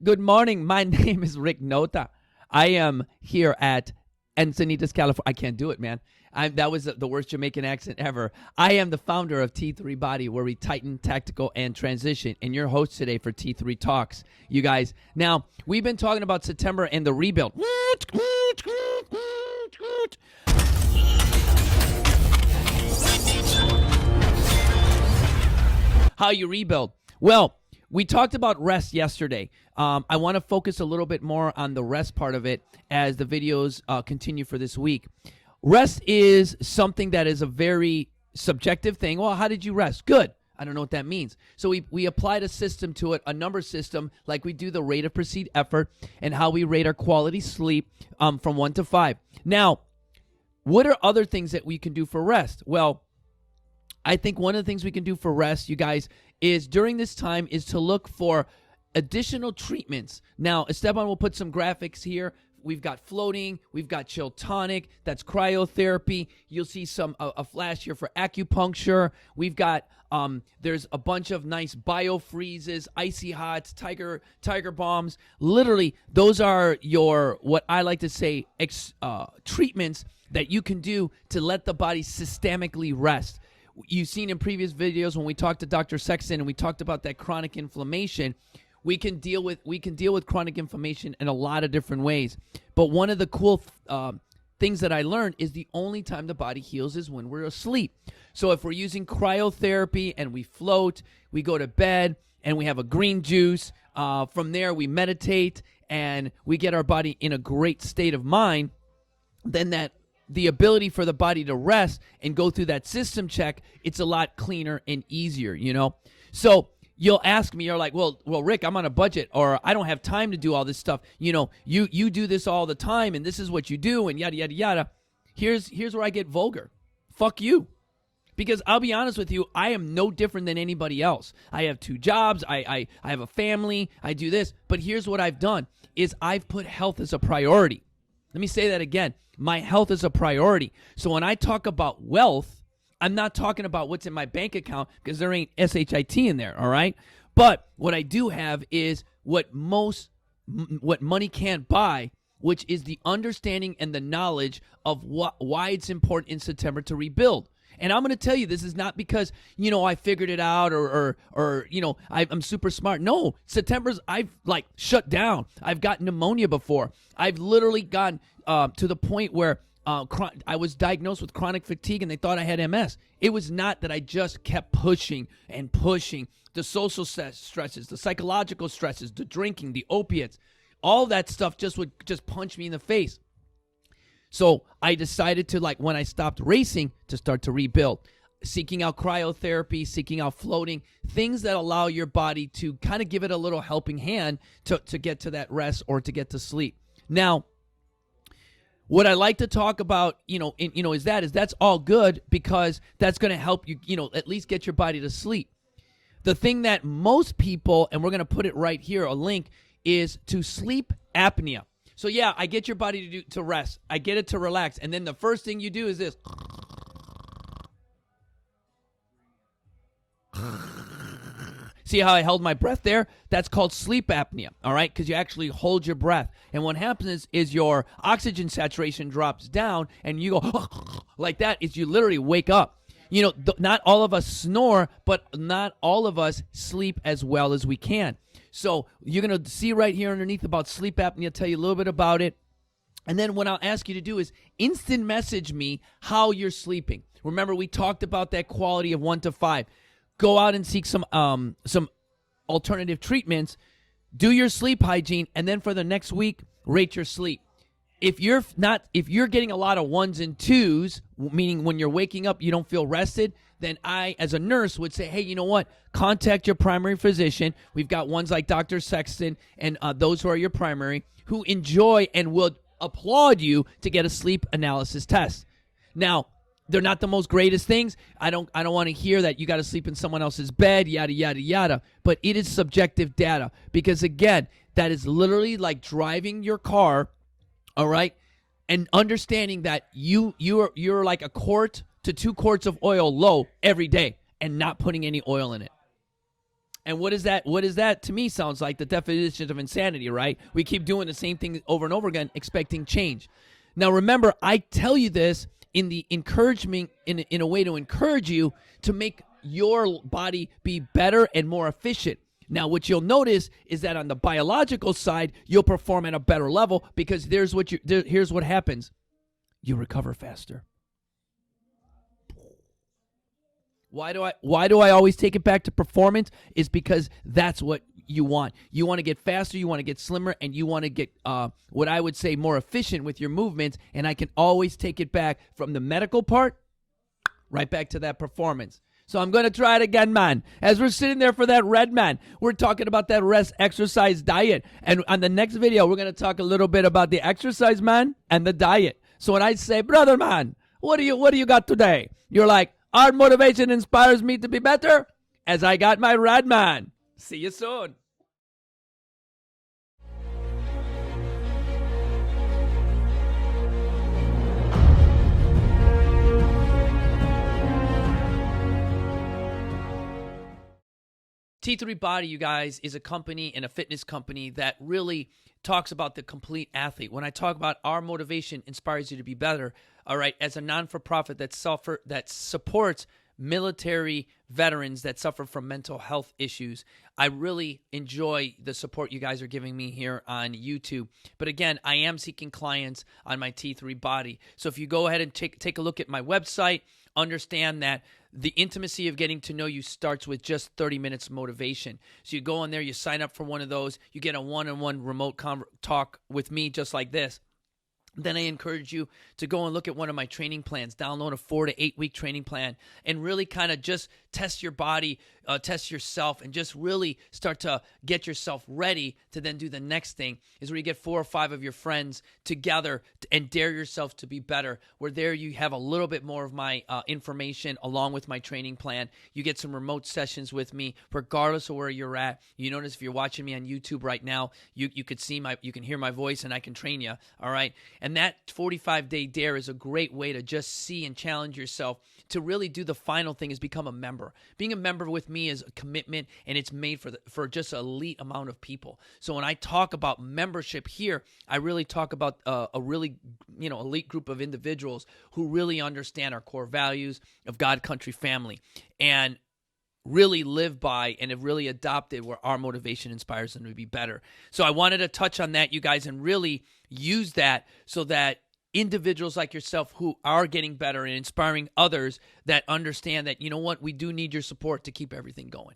Good morning. My name is Rick Nota. I am here at Encinitas, California. I can't do it, man. That was the worst Jamaican accent ever. I am the founder of T3 Body, where we tighten, tactical, and transition, and your host today for T3 Talks. You guys, now, we've been talking about September and the rebuild. How you rebuild. Well, we talked about rest yesterday. I want to focus a little bit more on the rest part of it as the videos continue for this week. Rest is something that is a very subjective thing. Well, how did you rest? Good. I don't know what that means. So we applied a system to it, a number system, like we do the rate of perceived effort and how we rate our quality sleep from 1 to 5. Now, what are other things that we can do for rest? Well, I think one of the things we can do for rest, you guys, is during this time is to look for additional treatments. Now, Esteban will put some graphics here. We've got floating, we've got chill tonic, that's cryotherapy. You'll see a flash here for acupuncture. We've got there's a bunch of nice biofreezes, icy hots, tiger bombs. Literally, those are your, what I like to say, treatments that you can do to let the body systemically rest. You've seen in previous videos when we talked to Dr. Sexton and we talked about that chronic inflammation. We can deal with chronic inflammation in a lot of different ways. But one of the cool things that I learned is the only time the body heals is when we're asleep. So if we're using cryotherapy and we float, we go to bed and we have a green juice. From there we meditate and we get our body in a great state of mind. Then the ability for the body to rest and go through that system check, it's a lot cleaner and easier, you know? So you'll ask me, you're like, well, Rick, I'm on a budget, or I don't have time to do all this stuff. You know, you do this all the time, and this is what you do, and yada, yada, yada. Here's where I get vulgar. Fuck you. Because I'll be honest with you, I am no different than anybody else. I have 2 jobs. I have a family. I do this. But here's what I've done, is I've put health as a priority. Let me say that again. My health is a priority. So when I talk about wealth, I'm not talking about what's in my bank account because there ain't SHIT in there, all right? But what I do have is what money can't buy, which is the understanding and the knowledge of why it's important in September to rebuild. And I'm going to tell you, this is not because, I figured it out or I'm super smart. No, I've shut down. I've got pneumonia before. I've literally gotten to the point where I was diagnosed with chronic fatigue and they thought I had MS. It was not that I just kept pushing and pushing. The social stresses, the psychological stresses, the drinking, the opiates, all that stuff would punch me in the face. So I decided to, when I stopped racing, to start to rebuild, seeking out cryotherapy, seeking out floating, things that allow your body to kind of give it a little helping hand to get to that rest or to get to sleep. Now, what I like to talk about, is that's all good because that's going to help you, at least get your body to sleep. The thing that most people, and we're going to put it right here, a link, is to sleep apnea. So yeah, I get your body to rest. I get it to relax. And then the first thing you do is this. See how I held my breath there? That's called sleep apnea, all right? Because you actually hold your breath. And what happens is your oxygen saturation drops down and you go like that, is you literally wake up. Not all of us snore, but not all of us sleep as well as we can. So you're going to see right here underneath about sleep apnea. I'll tell you a little bit about it. And then what I'll ask you to do is instant message me how you're sleeping. Remember, we talked about that quality of 1 to 5. Go out and seek some alternative treatments. Do your sleep hygiene, and then for the next week, rate your sleep. If you're getting a lot of 1s and 2s, meaning when you're waking up you don't feel rested, then I, as a nurse, would say, hey, you know what? Contact your primary physician. We've got ones like Dr. Sexton and those who are your primary who enjoy and will applaud you to get a sleep analysis test. Now, they're not the most greatest things. I don't want to hear that you got to sleep in someone else's bed, yada, yada, yada. But it is subjective data because, again, that is literally like driving your car, all right, and understanding that you're like a quart to 2 quarts of oil low every day and not putting any oil in it. And what is that? What is that to me sounds like the definition of insanity, right? We keep doing the same thing over and over again, expecting change. Now, remember, I tell you this in the encouragement, in a way to encourage you to make your body be better and more efficient. Now, what you'll notice is that on the biological side, you'll perform at a better level because here's what happens. You recover faster. Why do I always take it back to performance? Is because that's what you want. You want to get faster, you want to get slimmer, and you want to get what I would say more efficient with your movements. And I can always take it back from the medical part right back to that performance. So I'm going to try it again, man. As we're sitting there for that red, man, we're talking about that rest exercise diet. And on the next video, we're going to talk a little bit about the exercise, man, and the diet. So when I say, brother, man, what do you got today? You're like, our motivation inspires me to be better as I got my red, man. See you soon. T3 Body, you guys, is a company and a fitness company that really talks about the complete athlete. When I talk about our motivation inspires you to be better, all right, as a non-for-profit that supports military veterans that suffer from mental health issues, I really enjoy the support you guys are giving me here on YouTube. But again, I am seeking clients on my T3 Body. So if you go ahead and take a look at my website, understand that the intimacy of getting to know you starts with just 30 minutes motivation. So you go on there, you sign up for one of those, you get a one-on-one remote talk with me just like this. Then I encourage you to go and look at one of my training plans, download a 4 to 8 week training plan, and really kind of just test your body, test yourself, and just really start to get yourself ready to then do the next thing is where you get 4 or 5 of your friends together and dare yourself to be better. Where there you have a little bit more of my information along with my training plan. You get some remote sessions with me regardless of where you're at. You notice if you're watching me on YouTube right now, you can hear my voice and I can train you, all right? And that 45-day dare is a great way to just see and challenge yourself to really do the final thing is become a member. Being a member with me is a commitment, and it's made for just an elite amount of people. So when I talk about membership here, I really talk about a really elite group of individuals who really understand our core values of God, country, family, and really live by and have really adopted where our motivation inspires them to be better. So I wanted to touch on that, you guys, and really use that so that individuals like yourself who are getting better and inspiring others that understand that, you know what, we do need your support to keep everything going.